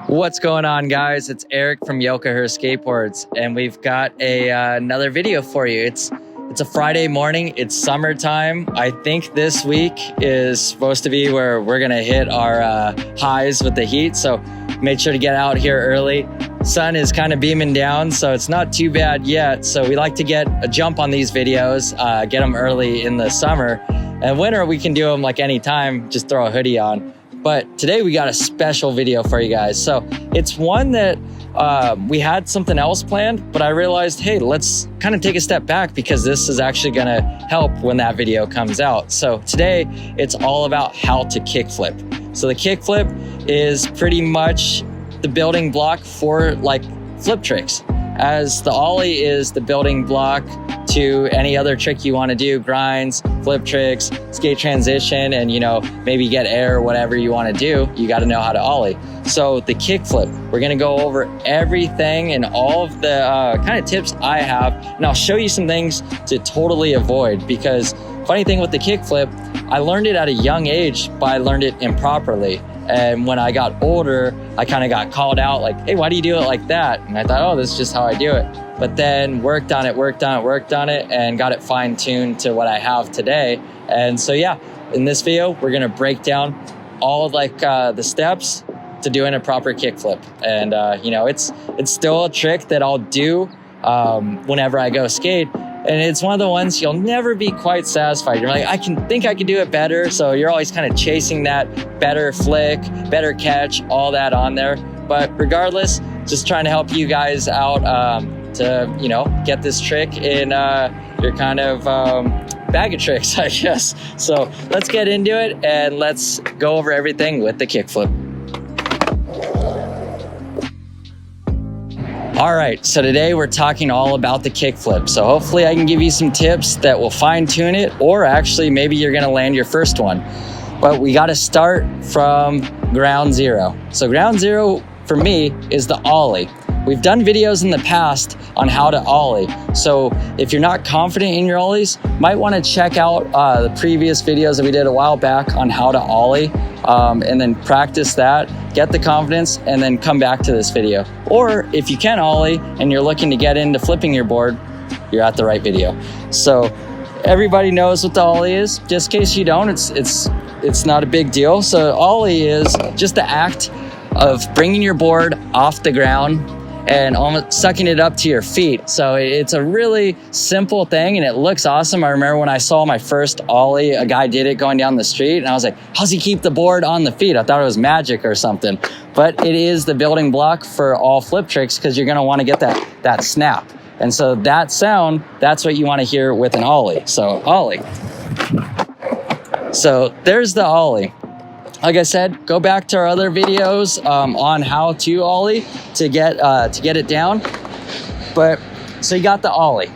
What's going on, guys? It's Eric from Yokohama Skateboards, and we've got another video for you. It's a Friday morning. It's summertime. I think this week is supposed to be where we're gonna hit our highs with the heat, so made sure to get out here early. Sun is kind of beaming down, so it's not too bad yet. So we like to get a jump on these videos, get them early in the summer. And winter, we can do them like anytime, just throw a hoodie on. But today we got a special video for you guys. So it's one that we had something else planned, but I realized, hey, let's kind of take a step back because this is actually gonna help when that video comes out. So today it's all about how to kickflip. So the kickflip is pretty much the building block for like flip tricks, as the Ollie is the building block to any other trick you want to do, grinds, flip tricks, skate transition, and maybe get air or whatever you want to do, you got to know how to Ollie. So the kickflip, we're going to go over everything and all of the kind of tips I have, and I'll show you some things to totally avoid, because funny thing with the kickflip, I learned it at a young age, but I learned it improperly. And when I got older, I kind of got called out like, hey, why do you do it like that? And I thought, oh, this is just how I do it. But then worked on it, and got it fine-tuned to what I have today. And so, yeah, in this video, we're gonna break down all like the steps to doing a proper kickflip. And it's still a trick that I'll do whenever I go skate. And it's one of the ones you'll never be quite satisfied. You're like, I can do it better. So you're always kind of chasing that better flick, better catch, all that on there. But regardless, just trying to help you guys out to, get this trick in your kind of bag of tricks, I guess. So let's get into it and let's go over everything with the kickflip. All right, so today we're talking all about the kickflip. So hopefully I can give you some tips that will fine tune it, or actually maybe you're gonna land your first one. But we gotta start from ground zero. So ground zero for me is the Ollie. We've done videos in the past on how to Ollie. So if you're not confident in your Ollies, might wanna check out the previous videos that we did a while back on how to Ollie, and then practice that, get the confidence, and then come back to this video. Or if you can Ollie and you're looking to get into flipping your board, you're at the right video. So everybody knows what the Ollie is. Just in case you don't, it's not a big deal. So Ollie is just the act of bringing your board off the ground and almost sucking it up to your feet. So it's a really simple thing and it looks awesome. I remember when I saw my first Ollie, a guy did it going down the street and I was like, how's he keep the board on the feet? I thought it was magic or something. But it is the building block for all flip tricks because you're gonna wanna get that snap. And so that sound, that's what you wanna hear with an Ollie. So Ollie. So there's the Ollie. Like I said, go back to our other videos on how to Ollie to get it down. But so you got the Ollie.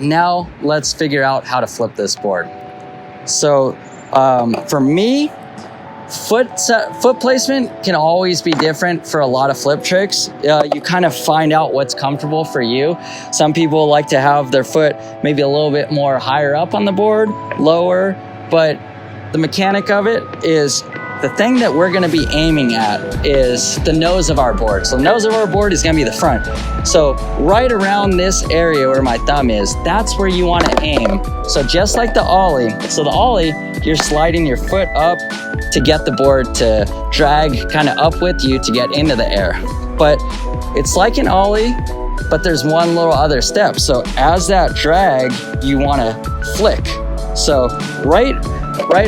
Now let's figure out how to flip this board. So for me, foot placement can always be different for a lot of flip tricks. You kind of find out what's comfortable for you. Some people like to have their foot maybe a little bit more higher up on the board, lower, but the mechanic of it is the thing that we're gonna be aiming at is the nose of our board. So the nose of our board is gonna be the front. So right around this area where my thumb is, that's where you wanna aim. So just like the Ollie. So the Ollie, you're sliding your foot up to get the board to drag kind of up with you to get into the air. But it's like an Ollie, but there's one little other step. So as that drag, you wanna flick. So right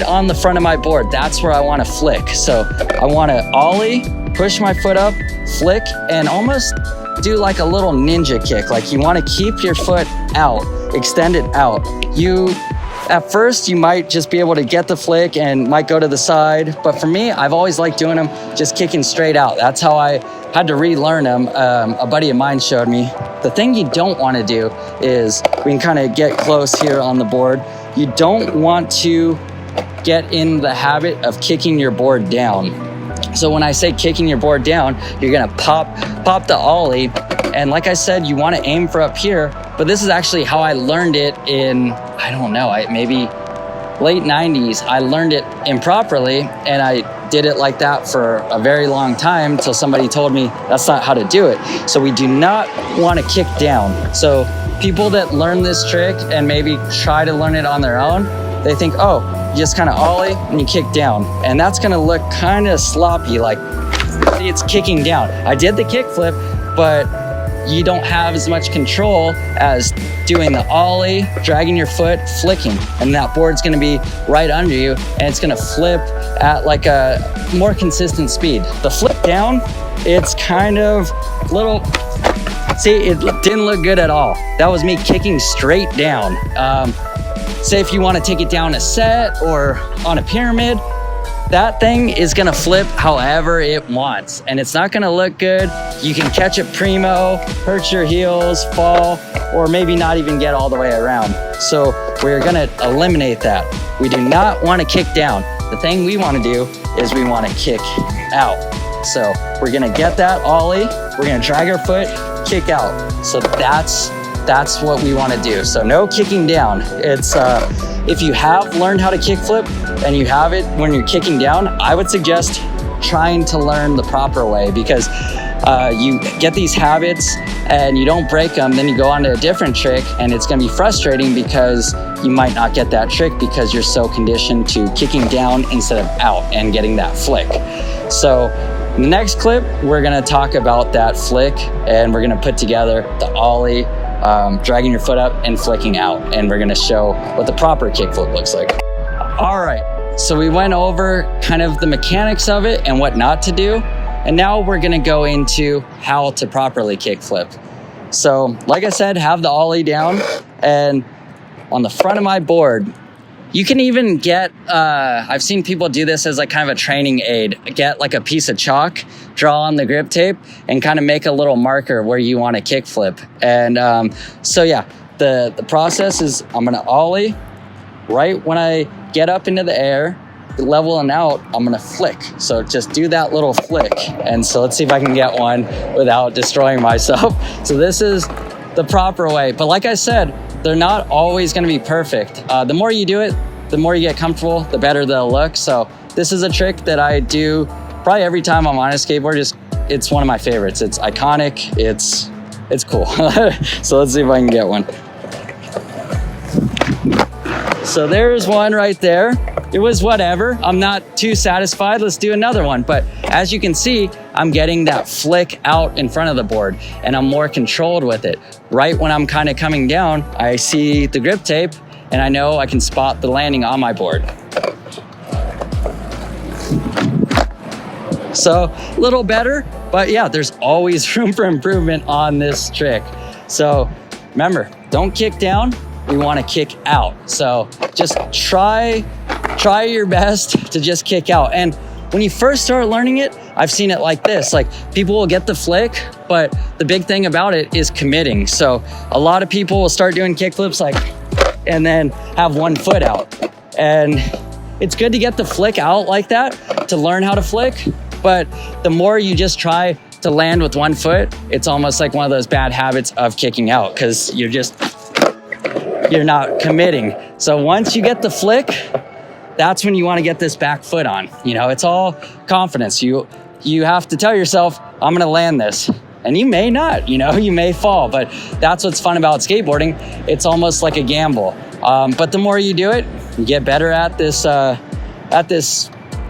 on the front of my board, that's where I want to flick. So I want to Ollie, push my foot up, flick, and almost do like a little ninja kick. Like you want to keep your foot out, extend it out. At first, you might just be able to get the flick and might go to the side. But for me, I've always liked doing them just kicking straight out. That's how I had to relearn them. A buddy of mine showed me. The thing you don't want to do is, we can kind of get close here on the board. You don't want to get in the habit of kicking your board down. So when I say kicking your board down, you're gonna pop the Ollie, and like I said, you want to aim for up here, but this is actually how I learned it in, I don't know, maybe late 90s. I learned it improperly and I did it like that for a very long time until somebody told me that's not how to do it. So we do not want to kick down. So people that learn this trick and maybe try to learn it on their own, they think, oh, you just kind of ollie and you kick down. And that's going to look kind of sloppy, like it's kicking down. I did the kickflip, but you don't have as much control as doing the ollie, dragging your foot, flicking, and that board's gonna be right under you, and it's gonna flip at like a more consistent speed. The flip down, it's kind of little, see, it didn't look good at all. That was me kicking straight down. Say if you wanna take it down a set or on a pyramid, that thing is gonna flip however it wants, and it's not gonna look good. You can catch it primo, hurt your heels, fall, or maybe not even get all the way around. So we're gonna eliminate that. We do not wanna kick down. The thing we wanna do is we wanna kick out. So we're gonna get that ollie, we're gonna drag our foot, kick out. So that's what we wanna do. So no kicking down. It's, if you have learned how to kickflip and you have it when you're kicking down, I would suggest trying to learn the proper way, because you get these habits and you don't break them, then you go on to a different trick and it's gonna be frustrating because you might not get that trick because you're so conditioned to kicking down instead of out and getting that flick. So in the next clip, we're gonna talk about that flick, and we're gonna put together the ollie, dragging your foot up and flicking out, and we're gonna show what the proper kickflip looks like. All right, so we went over kind of the mechanics of it and what not to do, and now we're gonna go into how to properly kickflip. So like I said, have the ollie down, and on the front of my board, you can even get, I've seen people do this as like kind of a training aid. Get like a piece of chalk, draw on the grip tape, and kind of make a little marker where you want to kickflip. And so yeah, the process is I'm gonna ollie. Right when I get up into the air, level and out, I'm gonna flick. So just do that little flick. And so let's see if I can get one without destroying myself. So this is the proper way. But like I said, they're not always gonna be perfect. The more you do it, the more you get comfortable, the better they'll look. So this is a trick that I do probably every time I'm on a skateboard. It's one of my favorites. It's iconic, it's cool. So let's see if I can get one. So there's one right there. It was whatever. I'm not too satisfied. Let's do another one. But as you can see, I'm getting that flick out in front of the board, and I'm more controlled with it. Right when I'm kind of coming down, I see the grip tape, and I know I can spot the landing on my board. So a little better, but yeah, there's always room for improvement on this trick. So remember, don't kick down. We want to kick out. So just try your best to just kick out. And when you first start learning it, I've seen it like this, like people will get the flick, but the big thing about it is committing. So a lot of people will start doing kickflips like, and then have one foot out. And it's good to get the flick out like that to learn how to flick. But the more you just try to land with one foot, it's almost like one of those bad habits of kicking out, because you're not committing. So once you get the flick, that's when you want to get this back foot on. You know, it's all confidence. You have to tell yourself, I'm going to land this. And you may not, you know, you may fall, but that's what's fun about skateboarding. It's almost like a gamble. But the more you do it, you get better at this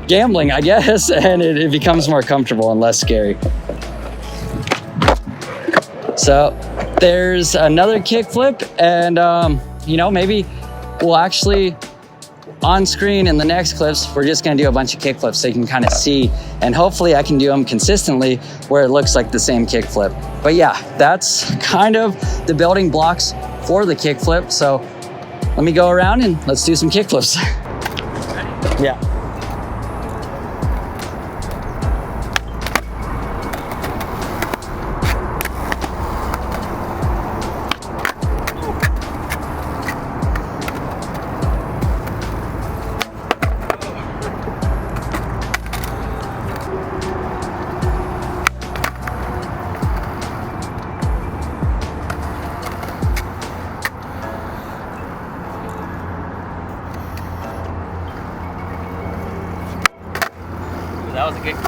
gambling, I guess, and it becomes more comfortable and less scary. So there's another kickflip, and you know, maybe we'll actually on screen in the next clips, we're just gonna do a bunch of kickflips so you can kind of see, and hopefully I can do them consistently where it looks like the same kickflip. But yeah, that's kind of the building blocks for the kickflip. So let me go around and let's do some kickflips. Yeah.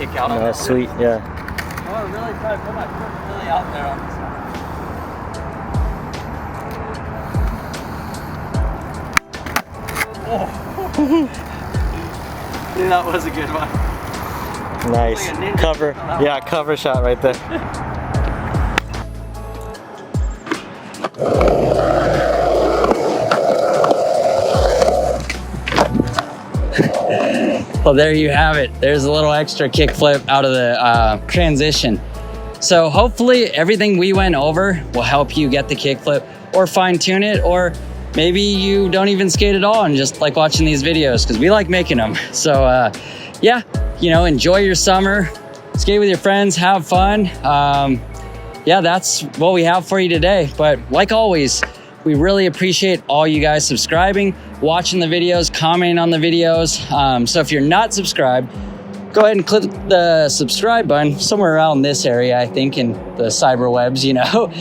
kick out. No, that's sweet, yeah. I want to really try to put my foot really out there on this one. Oh. Dude, that was a good one. Nice. Like cover. Yeah, cover shot right there. Well, there you have it. There's a little extra kickflip out of the transition. So hopefully everything we went over will help you get the kickflip or fine tune it, or maybe you don't even skate at all and just like watching these videos because we like making them. So yeah, you know, enjoy your summer, skate with your friends, have fun. Yeah, that's what we have for you today. But like always, we really appreciate all you guys subscribing, watching the videos, commenting on the videos. So if you're not subscribed, go ahead and click the subscribe button somewhere around this area, I think, in the cyberwebs, you know.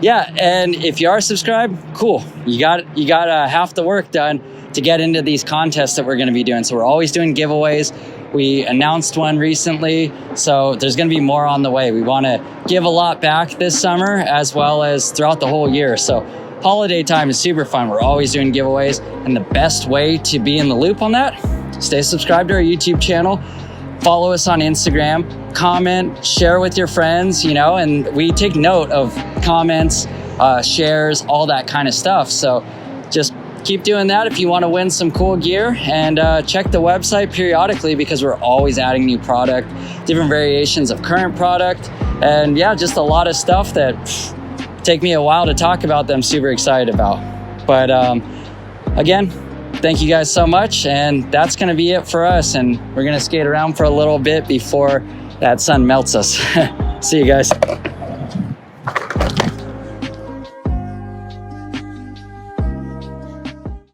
Yeah, and if you are subscribed, cool. You got half the work done to get into these contests that we're gonna be doing. So we're always doing giveaways. We announced one recently, so there's gonna be more on the way. We wanna give a lot back this summer as well as throughout the whole year. So holiday time is super fun. We're always doing giveaways, and the best way to be in the loop on that, stay subscribed to our YouTube channel, follow us on Instagram, comment, share with your friends, you know, and we take note of comments, shares, all that kind of stuff. So just keep doing that if you want to win some cool gear, and check the website periodically because we're always adding new product, different variations of current product, and yeah, just a lot of stuff that take me a while to talk about that I'm super excited about. But again, thank you guys so much, and that's going to be it for us, and we're going to skate around for a little bit before that sun melts us. See you guys.